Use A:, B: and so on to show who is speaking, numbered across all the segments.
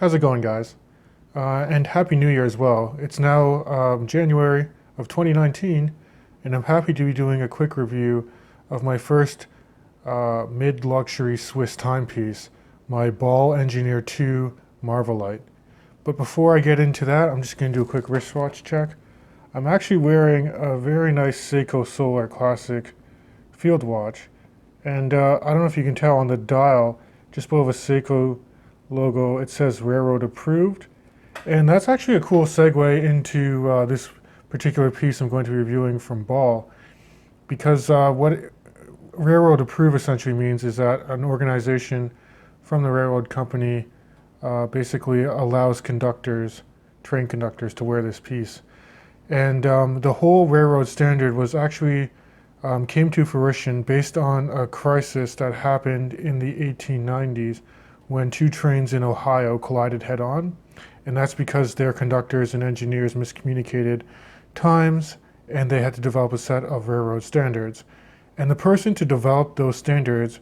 A: How's it going, guys? And Happy New Year as well. It's now January of 2019, and I'm happy to be doing a quick review of my first mid-luxury Swiss timepiece, my Ball Engineer 2 Marvelight. But before I get into that, I'm just going to do a quick wristwatch check. I'm actually wearing a very nice Seiko Solar Classic field watch, and I don't know if you can tell on the dial, just below the Seiko logo, it says railroad approved. And that's actually a cool segue into this particular piece I'm going to be reviewing from Ball, because what railroad approved essentially means is that an organization from the railroad company basically allows conductors, train conductors, to wear this piece. And the whole railroad standard was actually came to fruition based on a crisis that happened in the 1890s when two trains in Ohio collided head-on, and that's because their conductors and engineers miscommunicated times, and they had to develop a set of railroad standards. And the person to develop those standards,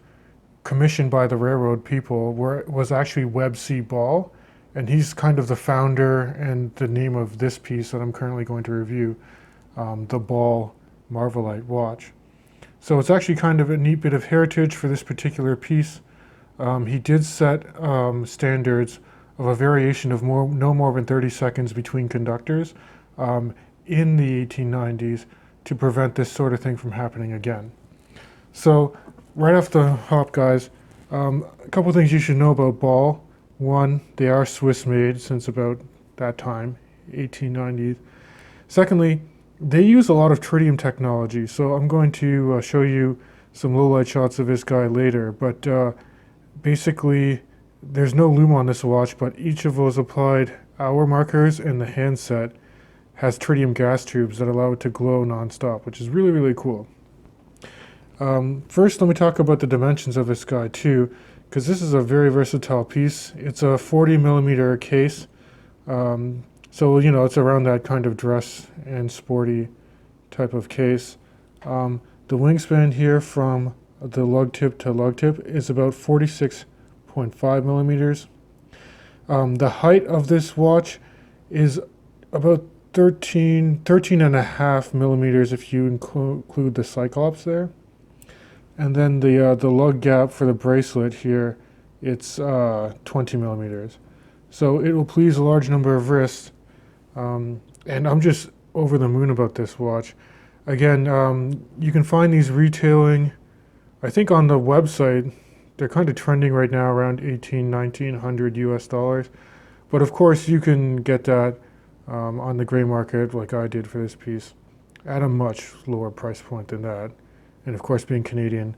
A: commissioned by the railroad people, was actually Webb C. Ball, and he's kind of the founder and the name of this piece that I'm currently going to review, the Ball Marvelight watch. So it's actually kind of a neat bit of heritage for this particular piece. He did set standards of a variation of no more than 30 seconds between conductors in the 1890s to prevent this sort of thing from happening again. So right off the hop, guys, a couple things you should know about Ball. One, they are Swiss made since about that time, 1890s. Secondly, they use a lot of tritium technology. So I'm going to show you some low light shots of this guy later, but basically, there's no lume on this watch, but each of those applied hour markers and the handset has tritium gas tubes that allow it to glow nonstop, which is really, really cool. First, let me talk about the dimensions of this guy too, because this is a very versatile piece. It's a 40 millimeter case, so you know it's around that kind of dress and sporty type of case. The wingspan here from the lug tip to lug tip is about 46.5 millimeters. The height of this watch is about 13 and a half millimeters if you include the Cyclops there. And then the lug gap for the bracelet here, it's 20 millimeters. So it will please a large number of wrists. And I'm just over the moon about this watch. Again, you can find these retailing, I think on the website. They're kind of trending right now around $1,900 US dollars. But of course you can get that on the gray market like I did for this piece at a much lower price point than that. And of course, being Canadian,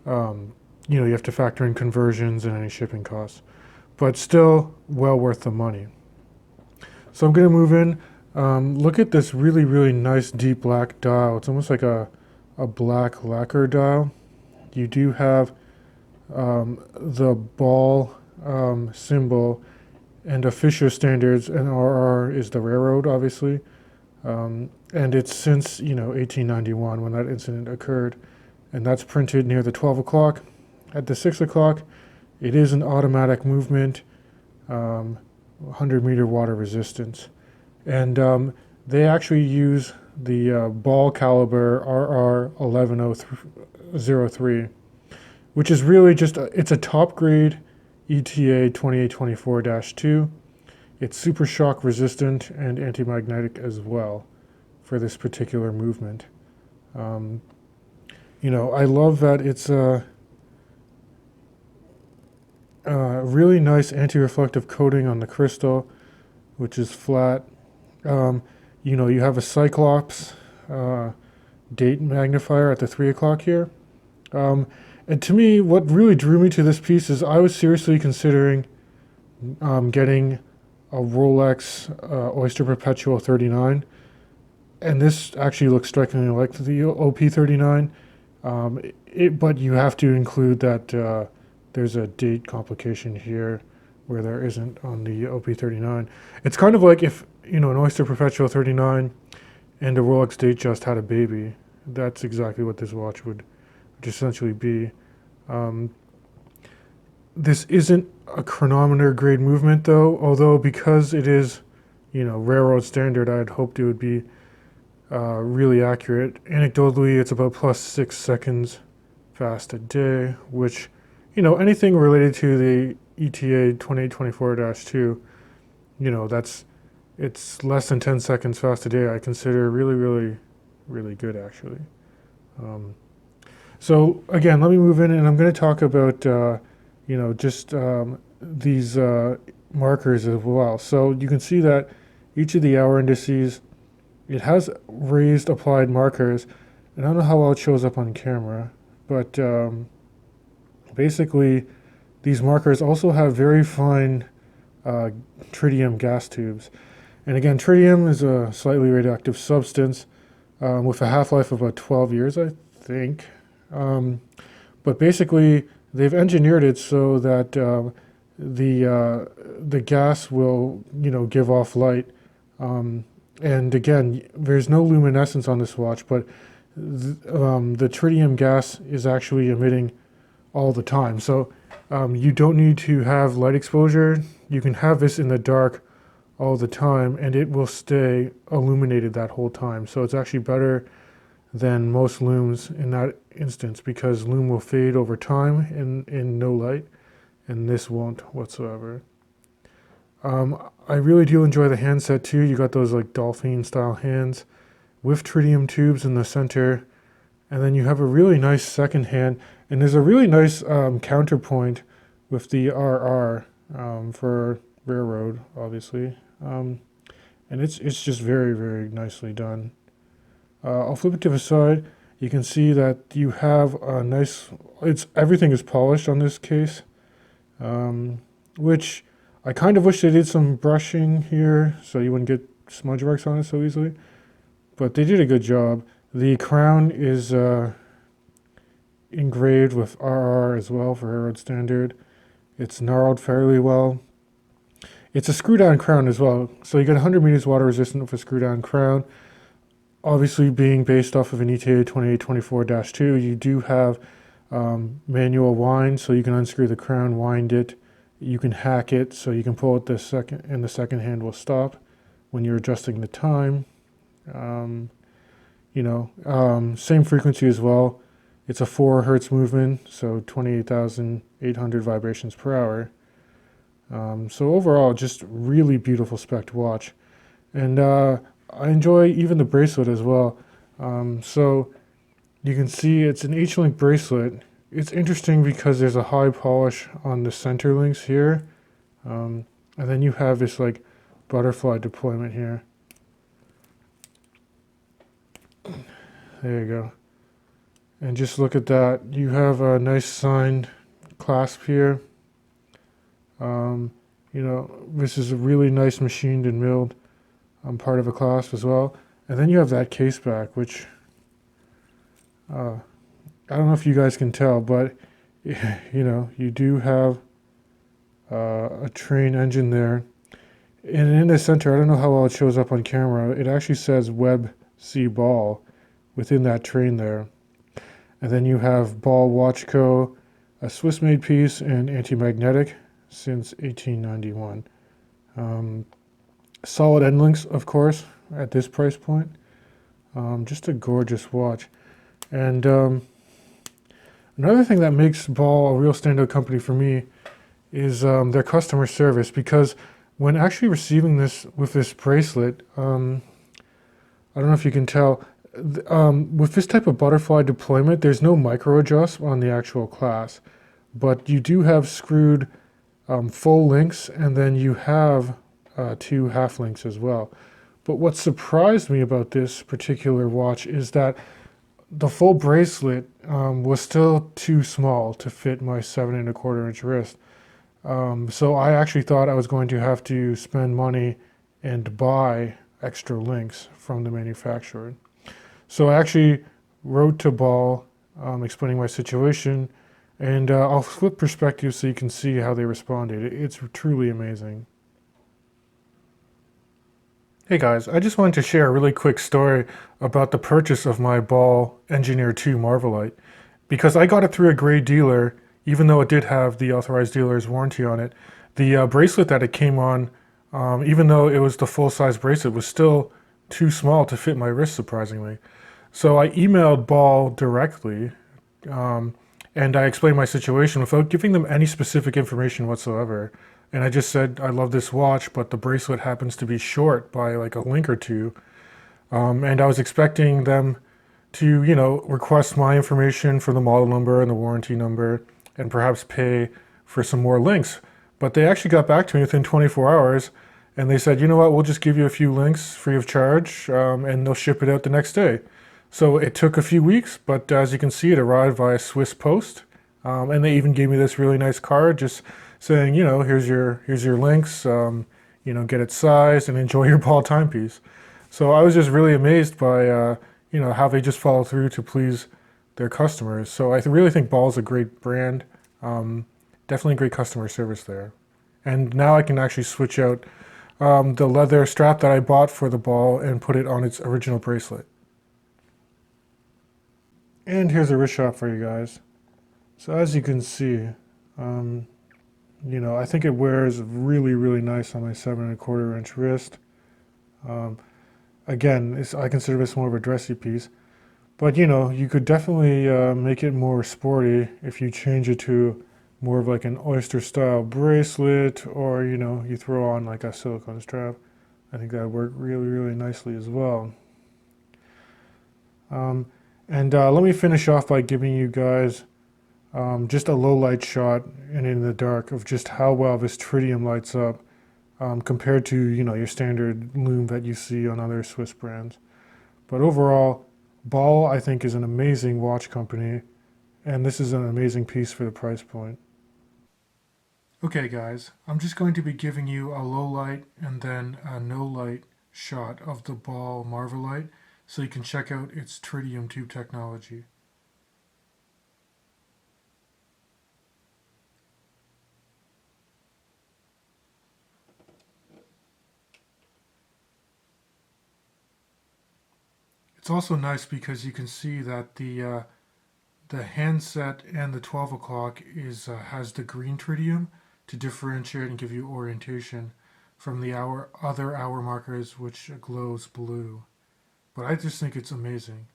A: you have to factor in conversions and any shipping costs, but still well worth the money. So I'm going to move in. Look at this really, really nice deep black dial. It's almost like a black lacquer dial. You do have the Ball symbol and a Fisher standards, and RR is the railroad, obviously. And it's since 1891 when that incident occurred, and that's printed near the 12 o'clock. At the 6 o'clock, it is an automatic movement, 100-meter water resistance, and they actually use the Ball caliber RR 1103, which is really just it's a top grade ETA 2824-2. It's super shock resistant and anti-magnetic as well for this particular movement. I love that it's a really nice anti-reflective coating on the crystal, which is flat. You have a Cyclops date magnifier at the 3 o'clock here. And to me, what really drew me to this piece is I was seriously considering getting a Rolex Oyster Perpetual 39, and this actually looks strikingly like the OP39. But you have to include that there's a date complication here where there isn't on the OP39. It's kind of like if an Oyster Perpetual 39 and a Rolex Datejust had a baby. That's exactly what this watch would essentially be. This isn't a chronometer grade movement though, although because it is, railroad standard, I'd hoped it would be really accurate. Anecdotally, it's about plus 6 seconds fast a day, which, anything related to the ETA 2824-2, it's less than 10 seconds fast a day. I consider really, really, really good actually. So again, let me move in, and I'm going to talk about, just these markers as well. So you can see that each of the hour indices, it has raised applied markers, and I don't know how well it shows up on camera, but basically these markers also have very fine tritium gas tubes. And again, tritium is a slightly radioactive substance with a half-life of about 12 years, I think. But basically, they've engineered it so that the gas will, give off light. And again, there's no luminescence on this watch, but the tritium gas is actually emitting all the time. So you don't need to have light exposure. You can have this in the dark all the time, and it will stay illuminated that whole time. So it's actually better than most looms in that instance, because loom will fade over time in no light, and this won't whatsoever. I really do enjoy the handset too. You got those like dolphin style hands with tritium tubes in the center, and then you have a really nice second hand, and there's a really nice counterpoint with the RR for railroad, obviously, and it's just very, very nicely done. I'll flip it to the side. You can see that you have a nice, everything is polished on this case, which I kind of wish they did some brushing here so you wouldn't get smudge marks on it so easily, but they did a good job. The crown is engraved with RR as well for railroad standard. It's gnarled fairly well. It's a screw-down crown as well, so you get 100 meters water resistant with a screw-down crown. Obviously, being based off of an ETA 2824-2, you do have manual wind, so you can unscrew the crown, wind it. You can hack it, so you can pull it the second, and the second hand will stop when you're adjusting the time. Same frequency as well. It's a 4 hertz movement, so 28,800 vibrations per hour. So overall, just really beautiful spec watch. And I enjoy even the bracelet as well. So you can see it's an H-link bracelet. It's interesting because there's a high polish on the center links here. And then you have this like butterfly deployment here. There you go. And just look at that. You have a nice signed clasp here. This is a really nice machined and milled part of a clasp as well. And then you have that case back, which I don't know if you guys can tell, but you do have a train engine there. And in the center, I don't know how well it shows up on camera, it actually says Webb C Ball within that train there. And then you have Ball Watch Co., a Swiss-made piece, and anti-magnetic since 1891. Solid end links, of course, at this price point. Just a gorgeous watch. And another thing that makes Ball a real standout company for me is their customer service, because when actually receiving this with this bracelet, I don't know if you can tell, with this type of butterfly deployment, there's no micro adjust on the actual class, but you do have screwed full links, and then you have 2 half links as well. But what surprised me about this particular watch is that the full bracelet was still too small to fit my 7¼ inch wrist. So I actually thought I was going to have to spend money and buy extra links from the manufacturer. So I actually wrote to Ball explaining my situation, and I'll flip perspective so you can see how they responded. It's truly amazing. Hey guys, I just wanted to share a really quick story about the purchase of my Ball Engineer 2 Marvelight, because I got it through a great dealer even though it did have the authorized dealer's warranty on it. The bracelet that it came on, even though it was the full size bracelet, was still too small to fit my wrist, surprisingly. So I emailed Ball directly, um, and I explained my situation without giving them any specific information whatsoever. And I just said, I love this watch, but the bracelet happens to be short by like a link or two. And I was expecting them to, request my information for the model number and the warranty number and perhaps pay for some more links. But they actually got back to me within 24 hours and they said, you know what, we'll just give you a few links free of charge, and they'll ship it out the next day. So it took a few weeks, but as you can see, it arrived via Swiss Post. And they even gave me this really nice card just saying, here's your links, get it sized and enjoy your ball timepiece. So I was just really amazed by, how they just follow through to please their customers. So I really think Ball's a great brand. Um, Definitely great customer service there. And now I can actually switch out the leather strap that I bought for the ball and put it on its original bracelet. And here's a wrist shot for you guys. So as you can see, um, I think it wears really, really nice on my 7¼ inch wrist. Um, Again, I consider this more of a dressy piece. But you could definitely make it more sporty if you change it to more of like an oyster style bracelet, or you throw on like a silicone strap. I think that would work really, really nicely as well. Um, and let me finish off by giving you guys just a low light shot and in the dark of just how well this tritium lights up, compared to your standard lume that you see on other Swiss brands. But overall, Ball I think is an amazing watch company, and this is an amazing piece for the price point. Okay guys, I'm just going to be giving you a low light and then a no light shot of the Ball Marvelight so you can check out its tritium tube technology. It's also nice because you can see that the handset and the 12 o'clock has the green tritium to differentiate and give you orientation from the other hour markers which glows blue. But I just think it's amazing.